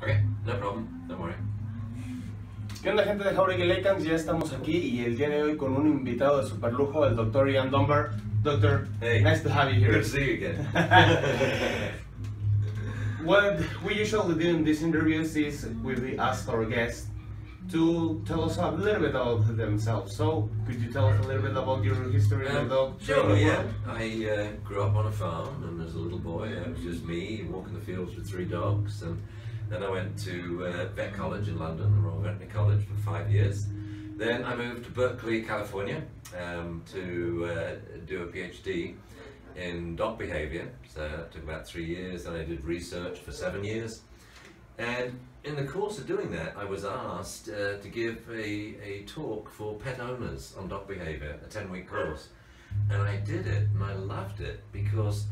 Okay, no problem, don't worry. ¿Qué onda, gente de Jauregui Lakans? Ya estamos aquí y el día de hoy con un invitado de super lujo, el Dr. Ian Dunbar. Doctor, hey, nice to have you here. Good to see you again. What we usually do in these interviews is we ask our guests to tell us a little bit about themselves. So, could you tell us a little bit about your history in the dog Sure, training yeah. world? I grew up on a farm, and as a little boy, it was just me walking the fields with 3 dogs. And then I went to vet college in London, the Royal Veterinary College, for 5 years. Then I moved to Berkeley, California, to do a PhD in dog behavior. So that took about 3 years, and I did research for 7 years. And in the course of doing that, I was asked to give a talk for pet owners on dog behavior, a 10-week course. And I did it, and I loved it, because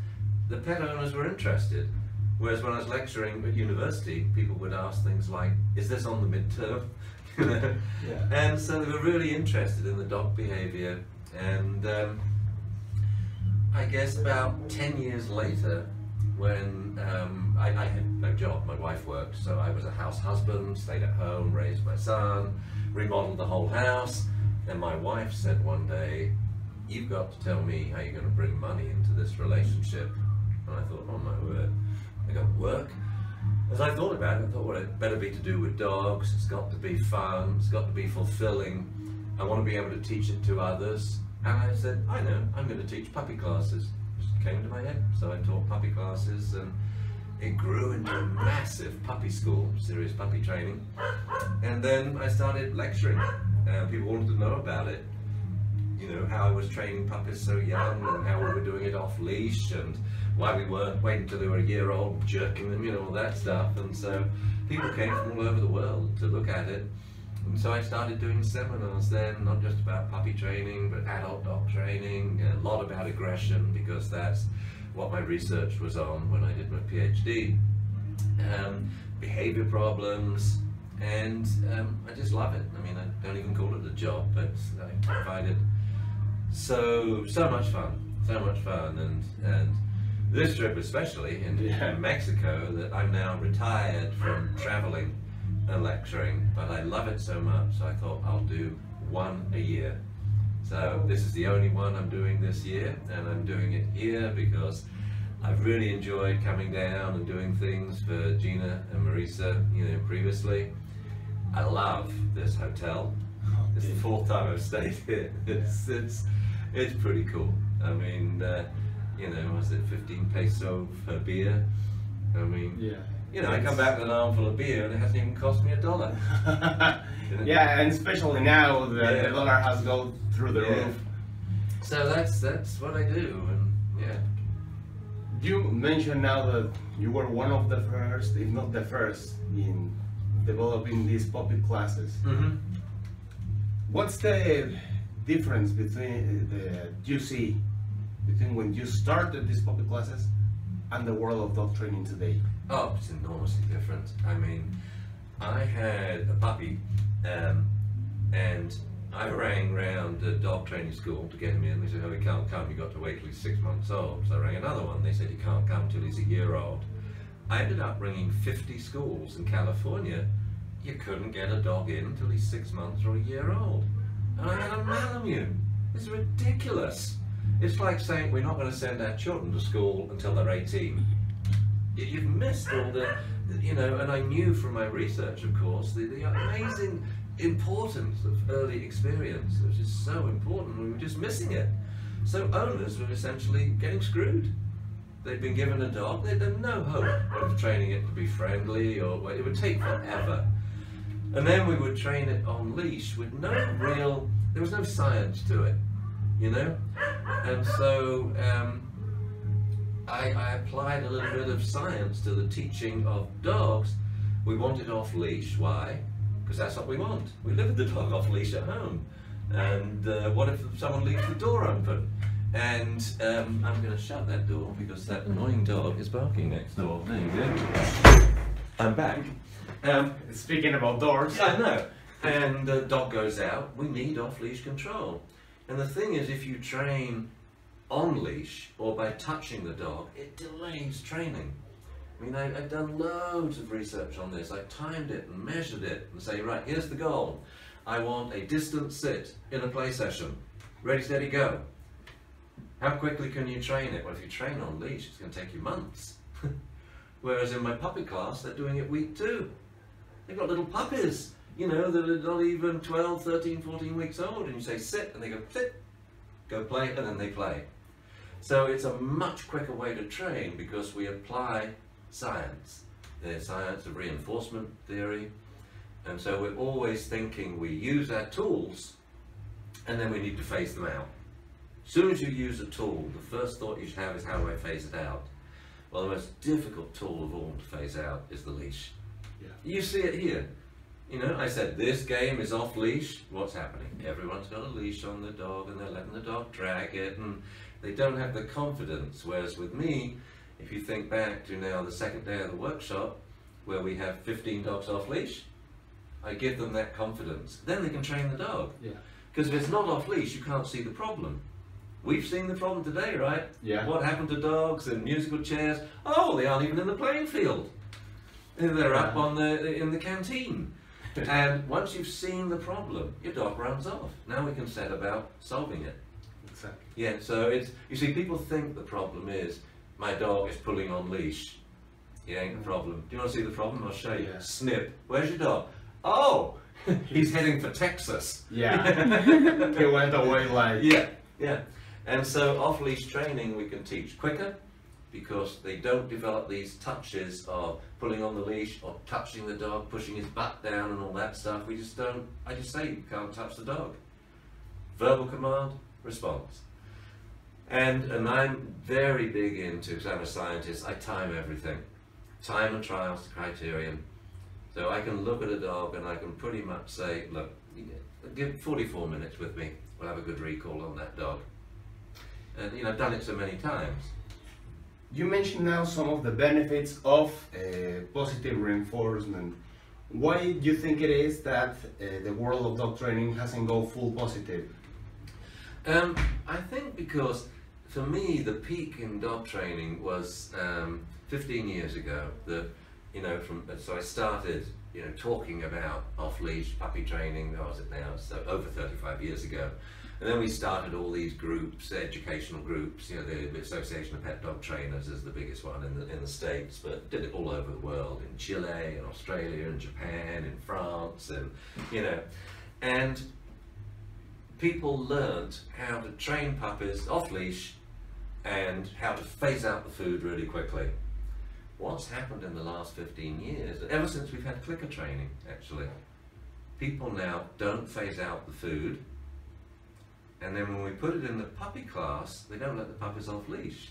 the pet owners were interested. Whereas when I was lecturing at university, people would ask things like, is this on the midterm? Yeah. And so they were really interested in the dog behavior. And I guess about 10 years later, when I had no job, my wife worked, so I was a house husband, stayed at home, raised my son, remodeled the whole house, and my wife said one day, you've got to tell me how you're going to bring money into this relationship. And I thought, oh my word, I got work. As I thought about it, I thought, well, it better be to do with dogs, it's got to be fun, it's got to be fulfilling, I want to be able to teach it to others. And I said, I know, I'm going to teach puppy classes. Just came to my head, so I taught puppy classes, and it grew into a massive puppy school, serious puppy training. And then I started lecturing. People wanted to know about it. You know, how I was training puppies so young, and how we were doing it off leash, and why we weren't waiting until they were a year old, jerking them, you know, all that stuff. And so people came from all over the world to look at it. And so I started doing seminars then, not just about puppy training, but adult dog training, a lot about aggression, because that's what my research was on when I did my PhD. Behavior problems, and I just love it. I mean, I don't even call it a job, but I find it so much fun, and this trip especially in Mexico, that I'm now retired from traveling and lecturing, but I love it so much, so I thought I'll do one a year. So this is the only one I'm doing this year, and I'm doing it here because I've really enjoyed coming down and doing things for Gina and Marisa, you know, previously. I love this hotel. It's the 4th time I've stayed here. It's pretty cool. I mean, you know, was it 15 peso for beer? I mean, Yeah. You know, I come back with an armful of beer and it hasn't even cost me $1. Yeah, and especially now that the dollar has gone through the roof. So that's what I do, and yeah. You mentioned now that you were one of the first, if not the first, in developing these puppy classes. Mm-hmm. What's the difference between you see between when you started these puppy classes and the world of dog training today? Oh, it's enormously different. I mean, I had a puppy, and I rang round the dog training school to get him in. They said, oh, he can't come, you got to wait till he's 6 months old. So I rang another one, they said he can't come till he's a year old. I ended up ringing 50 schools in California. You couldn't get a dog in till he's 6 months or a year old. And I had a malamute. It's ridiculous. It's like saying we're not going to send our children to school until they're 18. You've missed all the, you know, and I knew from my research, of course, the amazing importance of early experience, which is so important. We were just missing it. So owners were essentially getting screwed. They'd been given a dog, they'd had no hope of training it to be friendly, or it would take forever. And then we would train it on leash with no real, there was no science to it, you know? And so I applied a little bit of science to the teaching of dogs. We want it off leash. Why? Because that's what we want. We live with the dog off leash at home. And what if someone leaves the door open? And I'm going to shut that door because that annoying dog is barking next door. There you go. I'm back. Speaking about doors. I know. And the dog goes out. We need off-leash control. And the thing is, if you train on leash or by touching the dog, it delays training. I mean, I've done loads of research on this. I've timed it and measured it and say, right, here's the goal. I want a distant sit in a play session. Ready, steady, go. How quickly can you train it? Well, if you train on leash, it's going to take you months. Whereas in my puppy class, they're doing it week 2. They've got little puppies, you know, that are not even 12, 13, 14 weeks old. And you say, sit, and they go, sit, go play, and then they play. So it's a much quicker way to train because we apply science. The science of reinforcement theory. And so we're always thinking we use our tools and then we need to phase them out. As soon as you use a tool, the first thought you should have is, how do I phase it out? Well, the most difficult tool of all to phase out is the leash. Yeah. You see it here. You know, I said this game is off leash. What's happening? Everyone's got a leash on the dog and they're letting the dog drag it, and they don't have the confidence. Whereas with me, if you think back to now the second day of the workshop where we have 15 dogs off leash, I give them that confidence. Then they can train the dog. Yeah. Because if it's not off leash, you can't see the problem. We've seen the problem today, right? Yeah. What happened to dogs and musical chairs? Oh, they aren't even in the playing field. They're up on in the canteen. And once you've seen the problem, your dog runs off. Now we can set about solving it. Exactly. Yeah, so it's, you see, people think the problem is, my dog is pulling on leash. It ain't the problem. Do you want to see the problem? I'll show you. Yeah. Snip. Where's your dog? Oh, he's heading for Texas. Yeah. He went away like... Yeah, yeah. And so off-leash training we can teach quicker because they don't develop these touches of pulling on the leash or touching the dog, pushing his butt down and all that stuff. We just don't, I just say you can't touch the dog. Verbal command, response. And I'm very big into, because I'm a scientist, I time everything. Time and trials the criterion. So I can look at a dog and I can pretty much say, look, give 44 minutes with me, we'll have a good recall on that dog. And you know, I've done it so many times. You mentioned now some of the benefits of positive reinforcement. Why do you think it is that the world of dog training hasn't gone full positive? I think because, for me, the peak in dog training was 15 years ago. You know, so I started, you know, talking about off-leash puppy training. What was it now? So over 35 years ago. And then we started all these groups, educational groups. You know, the Association of Pet Dog Trainers is the biggest one in the States, but did it all over the world, in Chile, in Australia, in Japan, in France, and you know, and people learned how to train puppies off leash and how to phase out the food really quickly. What's happened in the last 15 years, ever since we've had clicker training, actually, people now don't phase out the food. And then when we put it in the puppy class, they don't let the puppies off leash.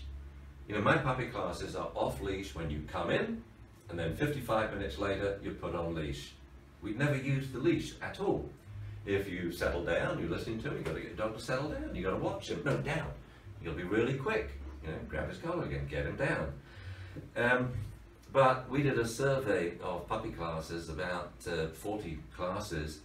You know, my puppy classes are off leash when you come in, and then 55 minutes later, you're put on leash. We've never used the leash at all. If you settle down, you're listening to him, you've got to get your dog to settle down, you've got to watch him. No, down. You'll be really quick. You know, grab his collar again, get him down. But we did a survey of puppy classes, about 40 classes,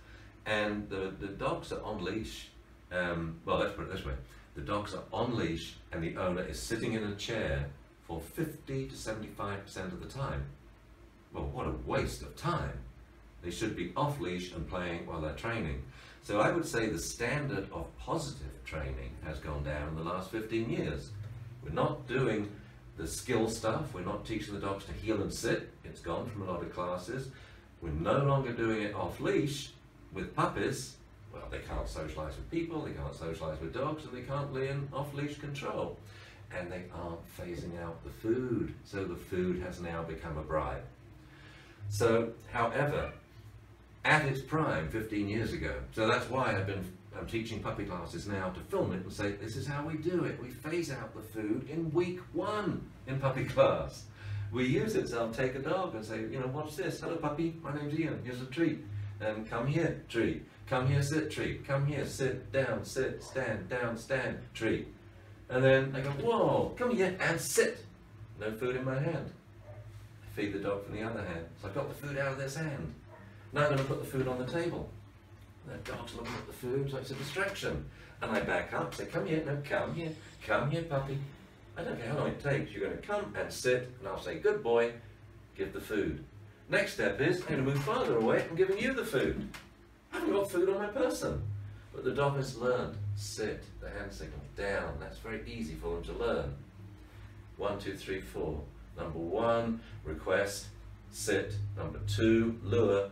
and the dogs are on leash. Well, let's put it this way. The dogs are on leash and the owner is sitting in a chair for 50 to 75% of the time. Well, what a waste of time. They should be off leash and playing while they're training. So I would say the standard of positive training has gone down in the last 15 years. We're not doing the skill stuff. We're not teaching the dogs to heel and sit. It's gone from a lot of classes. We're no longer doing it off leash with puppies. Well, they can't socialise with people, they can't socialise with dogs, and they can't learn off-leash control. And they aren't phasing out the food, so the food has now become a bribe. So, however, at its prime 15 years ago, so that's why I'm teaching puppy classes now to film it and say, this is how we do it. We phase out the food in week 1 in puppy class. We use it, so I'll take a dog and say, you know, watch this. Hello puppy, my name's Ian, here's a treat. And come here, treat. Come here, sit, treat. Come here, sit, down, sit, stand, down, stand, treat. And then I go, whoa, come here and sit. No food in my hand. I feed the dog from the other hand. So I've got the food out of this hand. Now I'm going to put the food on the table. And the dog's looking at the food, so it's a distraction. And I back up, say, come here, no, come here, puppy. I don't care how long it takes. You're going to come and sit, and I'll say, good boy, give the food. Next step is, I'm going to move farther away, I'm giving you the food. I haven't got food on my person. But the dog has learned, sit, the hand signal, down. That's very easy for them to learn. 1, 2, 3, 4. Number 1, request, sit. Number 2, lure,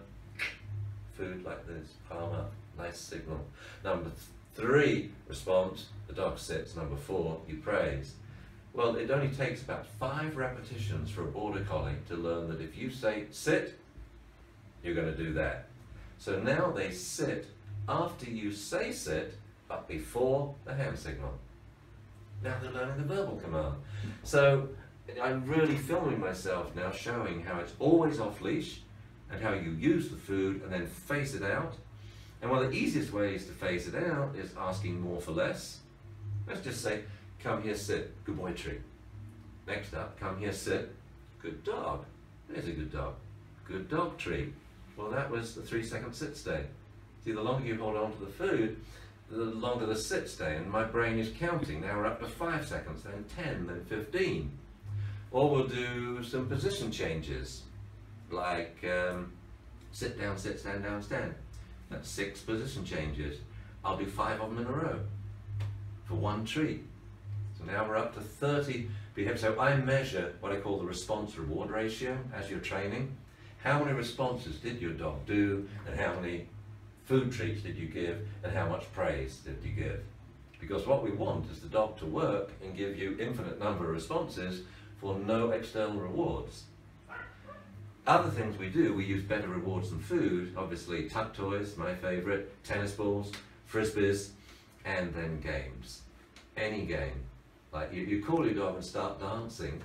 food like this, palm up, nice signal. Number 3, response, the dog sits. Number 4, you praise. Well, it only takes about 5 repetitions for a border collie to learn that if you say sit, you're going to do that. So now they sit after you say sit, but before the hand signal. Now they're learning the verbal command. So I'm really filming myself now, showing how it's always off leash and how you use the food and then phase it out. And one of the easiest ways to phase it out is asking more for less. Let's just say, come here, sit, good boy treat. Next up, come here, sit, good dog. There's a good dog. Good dog treat. Well, that was the 3-second sit stay. See, the longer you hold on to the food, the longer the sit stay, and my brain is counting. Now we're up to 5 seconds, then 10, then 15. Or we'll do some position changes, like sit down, sit, stand down, stand. That's 6 position changes. I'll do 5 of them in a row for 1 treat. So now we're up to 30 behaviors. So I measure what I call the response reward ratio as you're training. How many responses did your dog do, and how many food treats did you give, and how much praise did you give? Because what we want is the dog to work and give you infinite number of responses for no external rewards. Other things we do, we use better rewards than food. Obviously tuck toys, my favorite, tennis balls, frisbees, and then games. Any game. Like you call your dog and start dancing.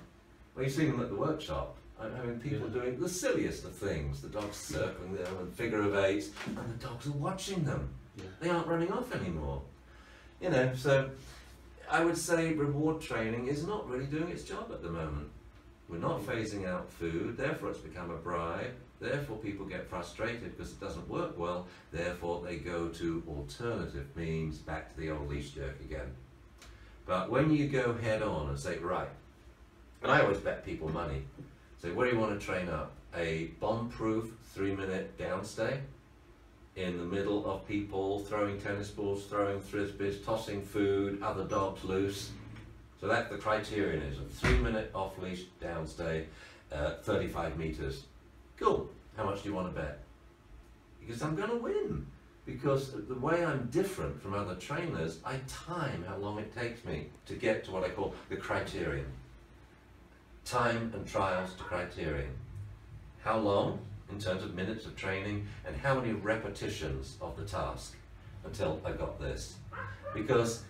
Well, you see them at the workshop. I'm having people doing the silliest of things. The dog's circling them and figure of 8s, and the dogs are watching them. Yeah. They aren't running off anymore. You know, so I would say reward training is not really doing its job at the moment. We're not phasing out food, therefore it's become a bribe, therefore people get frustrated because it doesn't work well, therefore they go to alternative means, back to the old leash jerk again. But when you go head on and say, right, and I always bet people money, so what do you want to train up? A bomb-proof 3-minute downstay in the middle of people throwing tennis balls, throwing frisbees, tossing food, other dogs loose. So that's the criterion, is a 3-minute off-leash downstay, 35 meters. Cool. How much do you want to bet? Because I'm going to win. Because the way I'm different from other trainers, I time how long it takes me to get to what I call the criterion. Time and trials to criterion. How long in terms of minutes of training, and how many repetitions of the task until I got this. Because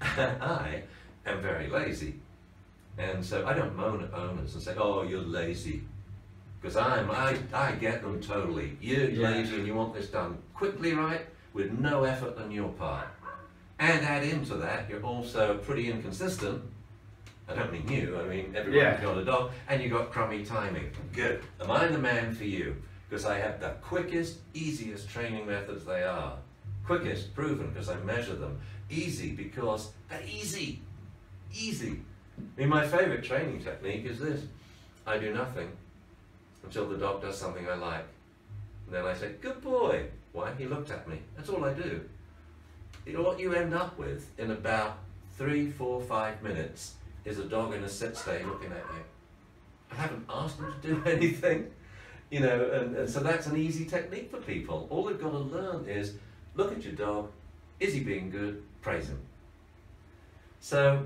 I am very lazy, and so I don't moan at owners and say, oh, you're lazy, because I get them totally. You're lazy and you want this done quickly, right, with no effort on your part. And add into that, you're also pretty inconsistent. I don't mean you, I mean everyone's got a dog, and you got crummy timing. Good. Am I the man for you? Because I have the quickest, easiest training methods they are. Quickest, proven, because I measure them. Easy, because they're easy. Easy. I mean, my favorite training technique is this. I do nothing until the dog does something I like. And then I say, good boy. Why? He looked at me. That's all I do. You know what you end up with in about 3, 4, 5 minutes is a dog in a sit stay looking at you. I haven't asked them to do anything, you know, and so that's an easy technique for people. All they've got to learn is look at your dog. Is he being good? Praise him. So,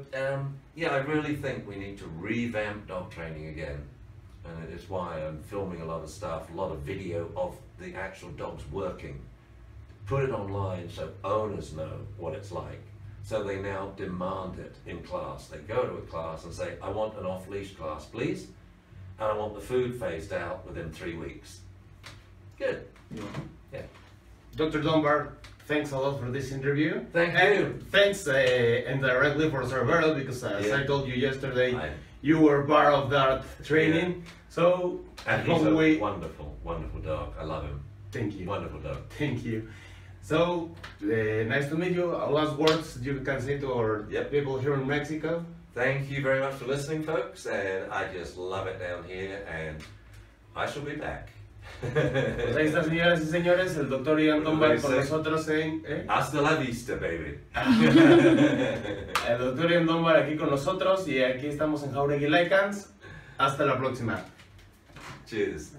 yeah, I really think we need to revamp dog training again. And it is why I'm filming a lot of stuff, a lot of video of the actual dogs working. Put it online so owners know what it's like. So they now demand it in class. They go to a class and say, I want an off-leash class, please. And I want the food phased out within 3 weeks. Good. Yeah. Dr. Dunbar, thanks a lot for this interview. Thank you. And thanks indirectly for Cervero, because as I told you yesterday, you were part of that training. So, and he's a wonderful, wonderful dog. I love him. Thank you. Wonderful dog. Thank you. So, nice to meet you. Last words you can say to our people here in Mexico? Thank you very much for listening, folks, and I just love it down here, and I shall be back. Pues ahí está, señoras y señores, el Dr. Ian Dunbar con nosotros en... Hasta la vista, baby. El Dr. Ian Dunbar aquí con nosotros y aquí estamos en Jauregui Lycans. Hasta la próxima. Cheers.